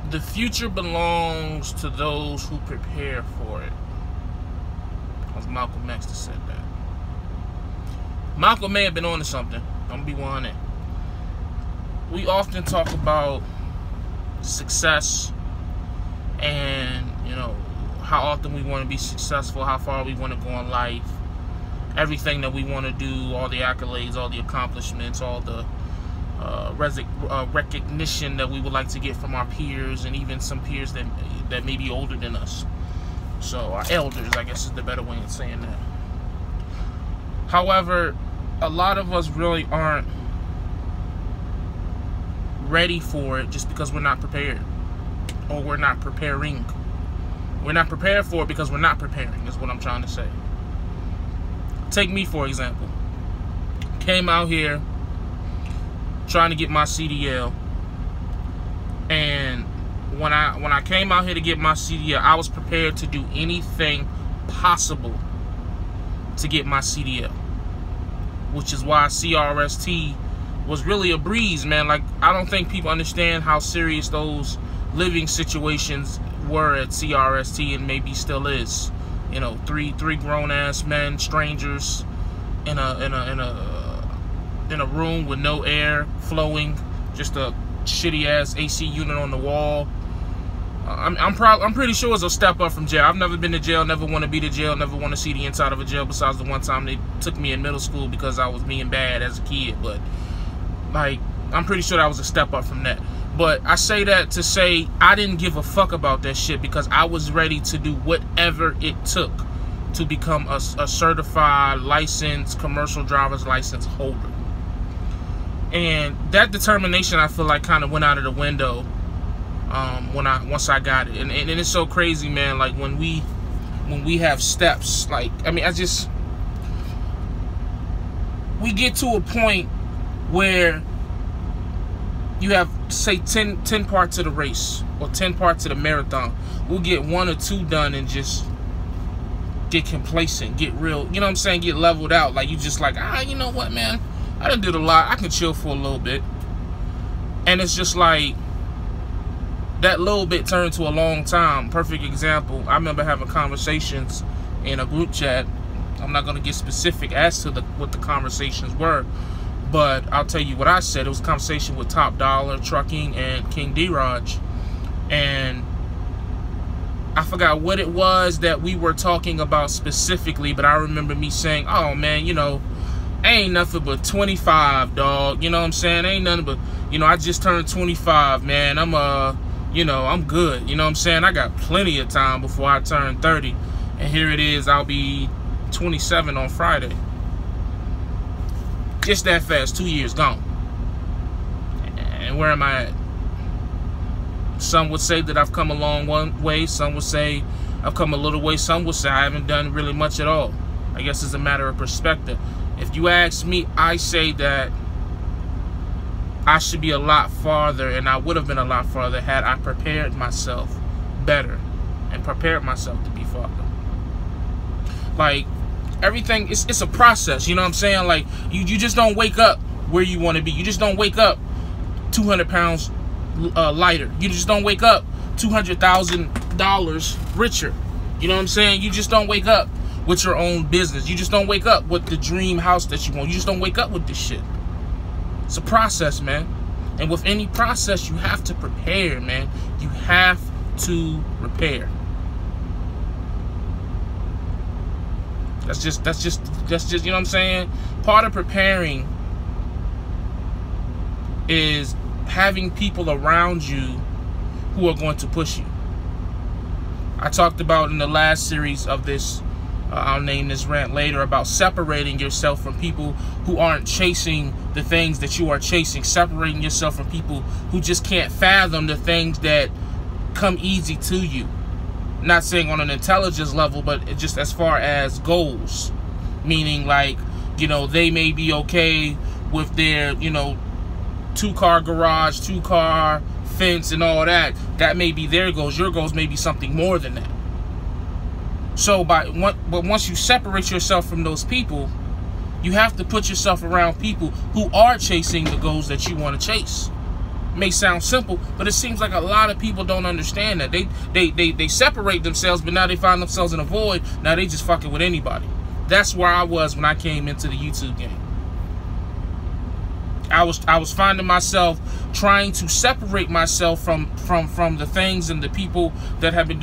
The future belongs to those who prepare for it. As Malcolm X said that. Malcolm may have been on to something. I'm gonna be 100. We often talk about success and, you know, how often we want to be successful, how far we want to go in life, everything that we want to do, all the accolades, all the accomplishments, all the recognition that we would like to get from our peers, and even some peers that may be older than us. So our elders, I guess, is the better way of saying that. However, a lot of us really aren't ready for it just because we're not prepared, or we're not preparing. We're not prepared for it because we're not preparing, is what I'm trying to say. Take me, for example. Came out here trying to get my CDL, and when I came out here to get my CDL, I was prepared to do anything possible to get my CDL, which is why CRST was really a breeze, man. Like, I don't think people understand how serious those living situations were at CRST, and maybe still is. You know, three grown ass men, strangers, in a room with no air flowing, just a shitty ass AC unit on the wall. I'm pretty sure it's a step up from jail. I've never been to jail, never want to be to jail, never want to see the inside of a jail, besides the one time they took me in middle school because I was being bad as a kid. But like, I'm pretty sure that was a step up from that. But I say that to say I didn't give a fuck about that shit, because I was ready to do whatever it took to become a certified, licensed, commercial driver's license holder. And that determination, I feel like, kind of went out of the window once I got it. And it's so crazy, man. Like, when we have steps, like, I mean, we get to a point where you have, say, 10 parts of the race, or 10 parts of the marathon. We'll get 1 or 2 done and just get complacent, get real, you know what I'm saying, get leveled out. Like, you just like, you know what, man, I done did a lot, I can chill for a little bit. And it's just like, that little bit turned to a long time. Perfect example, I remember having conversations in a group chat. I'm not going to get specific as to what the conversations were, but I'll tell you what I said. It was a conversation with Top Dollar Trucking and King D-Raj. And I forgot what it was that we were talking about specifically, but I remember me saying, oh man, you know, ain't nothing but 25, dog. You know what I'm saying? Ain't nothing but, you know, I just turned 25, man. You know, I'm good. You know what I'm saying? I got plenty of time before I turn 30. And here it is, I'll be 27 on Friday. Just that fast, 2 years gone. And where am I at? Some would say that I've come a long way. Some would say I've come a little way. Some would say I haven't done really much at all. I guess it's a matter of perspective. If you ask me, I say that I should be a lot farther, and I would have been a lot farther had I prepared myself better and prepared myself to be farther. Like, everything, it's a process, you know what I'm saying? Like, you just don't wake up where you want to be. You just don't wake up 200 pounds lighter. You just don't wake up $200,000 richer. You know what I'm saying? You just don't wake up with your own business. You just don't wake up with the dream house that you want. You just don't wake up with this shit. It's a process, man. And with any process, you have to prepare, man. You have to prepare. That's just, you know what I'm saying? Part of preparing is having people around you who are going to push you. I talked about in the last series of this, I'll name this rant later, about separating yourself from people who aren't chasing the things that you are chasing. Separating yourself from people who just can't fathom the things that come easy to you. Not saying on an intelligence level, but just as far as goals. Meaning, like, you know, they may be okay with their, you know, 2-car garage, 2-car fence and all that. That may be their goals. Your goals may be something more than that. So but once you separate yourself from those people, you have to put yourself around people who are chasing the goals that you want to chase. may sound simple, but it seems like a lot of people don't understand that. They separate themselves, but now they find themselves in a void. Now they just fucking with anybody. That's where I was when I came into the YouTube game. I was finding myself trying to separate myself from the things and the people that I have been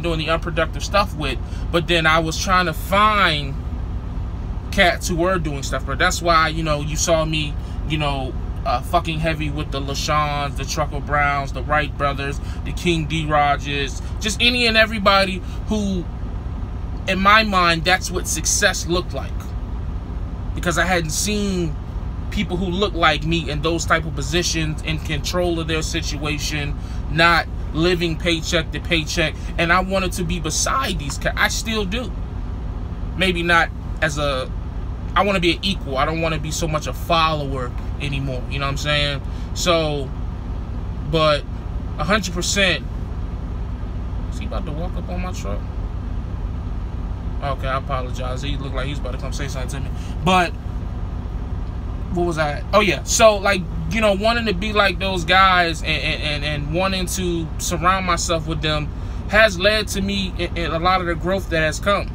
doing the unproductive stuff with, but then I was trying to find cats who were doing stuff. But that's why, you know, you saw me, you know, fucking heavy with the LaShawns, the Trucker Browns, the Wright brothers, the King D. Rogers, just any and everybody who, in my mind, that's what success looked like. Because I hadn't seen people who look like me in those type of positions, in control of their situation, not living paycheck to paycheck. And I wanted to be beside these cats. I still do. Maybe not as a, I want to be an equal. I don't want to be so much a follower anymore. You know what I'm saying? So, but 100%. Is he about to walk up on my truck? Okay, I apologize. He looked like he was about to come say something to me. But what was I? Oh yeah. So, like, you know, wanting to be like those guys and wanting to surround myself with them has led to me in a lot of the growth that has come.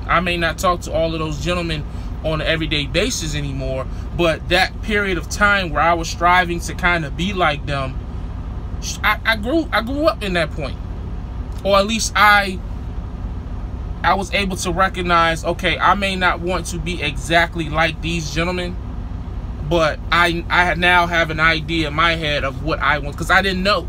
I may not talk to all of those gentlemen on an everyday basis anymore, but that period of time where I was striving to kind of be like them, I grew up in that point. Or at least I was able to recognize, okay, I may not want to be exactly like these gentlemen, but I now have an idea in my head of what I want, because I didn't know.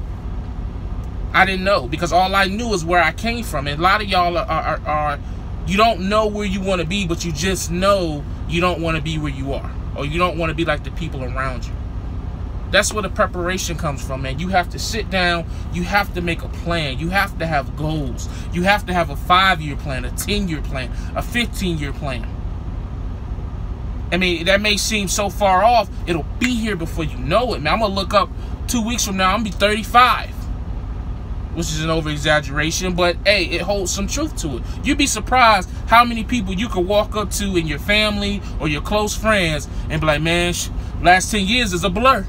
Because all I knew is where I came from. And a lot of y'all are you don't know where you want to be, but you just know you don't want to be where you are, or you don't want to be like the people around you. That's where the preparation comes from, man. You have to sit down. You have to make a plan. You have to have goals. You have to have a 5-year plan, a 10-year plan, a 15-year plan. I mean, that may seem so far off. It'll be here before you know it, man. I'm going to look up 2 weeks from now. I'm going to be 35. Which is an over-exaggeration, but hey, it holds some truth to it. You'd be surprised how many people you could walk up to in your family or your close friends and be like, man, last 10 years is a blur.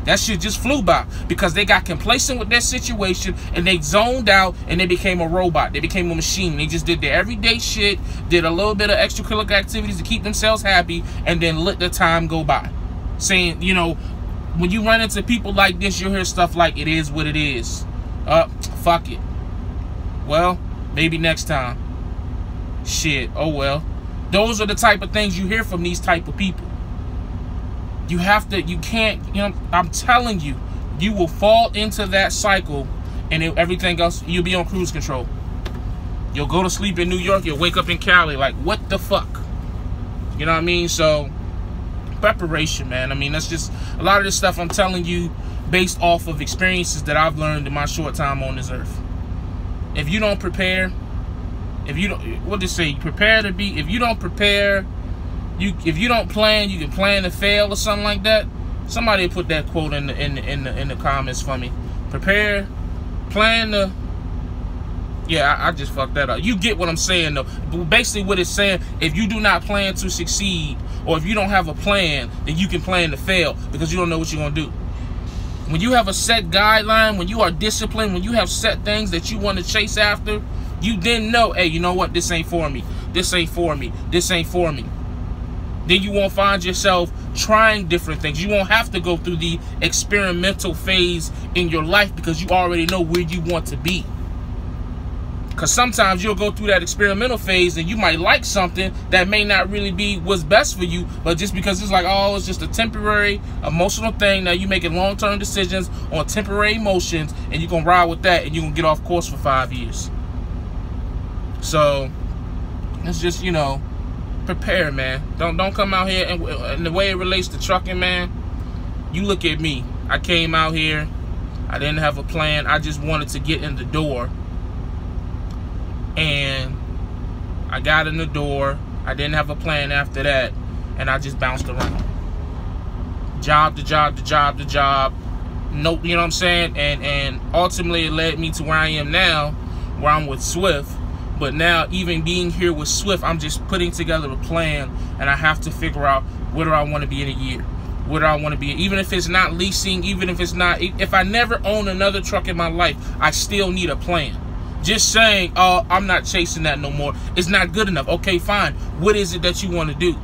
That shit just flew by because they got complacent with their situation and they zoned out and they became a robot. They became a machine. They just did their everyday shit, did a little bit of extracurricular activities to keep themselves happy, and then let the time go by. Saying, you know, when you run into people like this, you'll hear stuff like, it is what it is. Fuck it. Well, maybe next time. Shit, oh well. Those are the type of things you hear from these type of people. You have to, you can't, you know, I'm telling you, you will fall into that cycle and everything else, you'll be on cruise control. You'll go to sleep in New York, you'll wake up in Cali, like, what the fuck? You know what I mean? So, preparation, man. I mean, that's just, a lot of this stuff I'm telling you based off of experiences that I've learned in my short time on this earth. If you don't prepare, if you don't, what they say, prepare to be, if you don't prepare, if you don't plan, you can plan to fail or something like that. Somebody put that quote in the comments for me. Prepare, plan to, yeah, I just fucked that up. You get what I'm saying though. But basically what it's saying, if you do not plan to succeed, or if you don't have a plan, then you can plan to fail because you don't know what you're gonna do. When you have a set guideline, when you are disciplined, when you have set things that you want to chase after, you then know, hey, you know what? This ain't for me. This ain't for me. This ain't for me. Then you won't find yourself trying different things. You won't have to go through the experimental phase in your life because you already know where you want to be. Because sometimes you'll go through that experimental phase and you might like something that may not really be what's best for you, but just because it's like, oh, it's just a temporary emotional thing. Now you're making long-term decisions on temporary emotions and you're going to ride with that and you're going to get off course for 5 years. So it's just, you know, prepare, man. Don't come out here and the way it relates to trucking, man. You look at me. I came out here. I didn't have a plan. I just wanted to get in the door. And I got in the door. I didn't have a plan after that. And I just bounced around. Job to job to job to job. No, you know what I'm saying? And ultimately it led me to where I am now, where I'm with Swift. But now, even being here with Swift, I'm just putting together a plan. And I have to figure out where do I want to be in a year. where I want to be. Even if it's not leasing, even if it's not, if I never own another truck in my life, I still need a plan. Just saying, oh, I'm not chasing that no more, it's not good enough. Okay, fine. What is it that you want to do?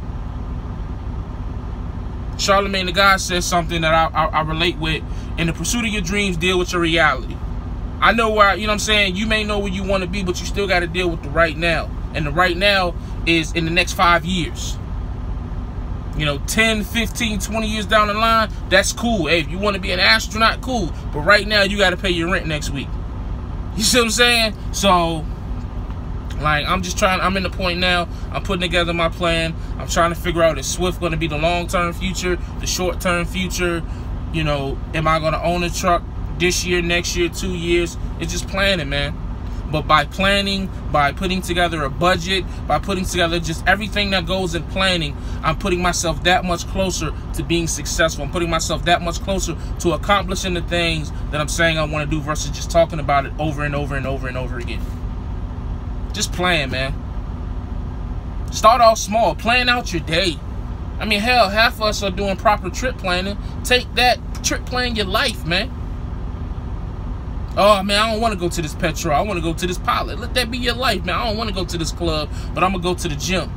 Charlemagne the God says something that I relate with. In the pursuit of your dreams, deal with your reality. I know where, you know what I'm saying, you may know where you want to be, but you still got to deal with the right now. And the right now is in the next 5 years. You know, 10, 15, 20 years down the line, that's cool. Hey, if you want to be an astronaut, cool. But right now, you got to pay your rent next week. You see what I'm saying? So, like, I'm in the point now. I'm putting together my plan. I'm trying to figure out, is Swift going to be the long-term future, the short-term future? You know, am I going to own a truck this year, next year, 2 years? It's just planning, man. But by planning, by putting together a budget, by putting together just everything that goes in planning, I'm putting myself that much closer to being successful. I'm putting myself that much closer to accomplishing the things that I'm saying I want to do versus just talking about it over and over and over and over again. Just plan, man. Start off small. Plan out your day. I mean, hell, half of us are doing proper trip planning. Take that, trip plan your life, man. Oh, man, I don't want to go to this Petro. I want to go to this Pilot. Let that be your life, man. I don't want to go to this club, but I'm going to go to the gym.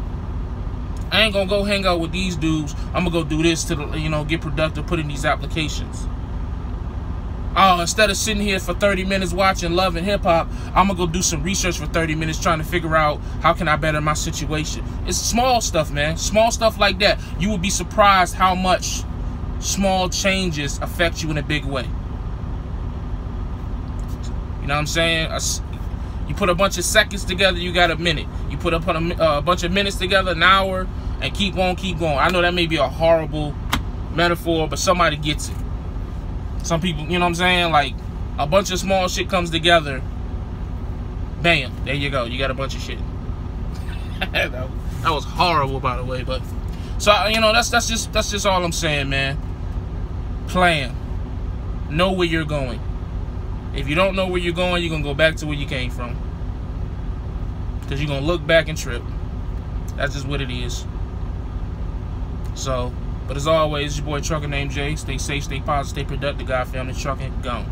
I ain't going to go hang out with these dudes. I'm going to go do this to, you know, get productive, put in these applications. Oh, instead of sitting here for 30 minutes watching Love and Hip Hop, I'm going to go do some research for 30 minutes trying to figure out how can I better my situation. It's small stuff, man. Small stuff like that. You would be surprised how much small changes affect you in a big way. You know what I'm saying? You put a bunch of seconds together, you got a minute. You put a bunch of minutes together, an hour, and keep on, keep going. I know that may be a horrible metaphor, but somebody gets it. Some people, you know what I'm saying? Like, a bunch of small shit comes together. Bam, there you go. You got a bunch of shit. that was horrible, by the way. But so, you know, that's just all I'm saying, man. Plan. Know where you're going. If you don't know where you're going, you're going to go back to where you came from. Because you're going to look back and trip. That's just what it is. So, but as always, your boy Trucker named Jay. Stay safe, stay positive, stay productive. God family trucking, gone.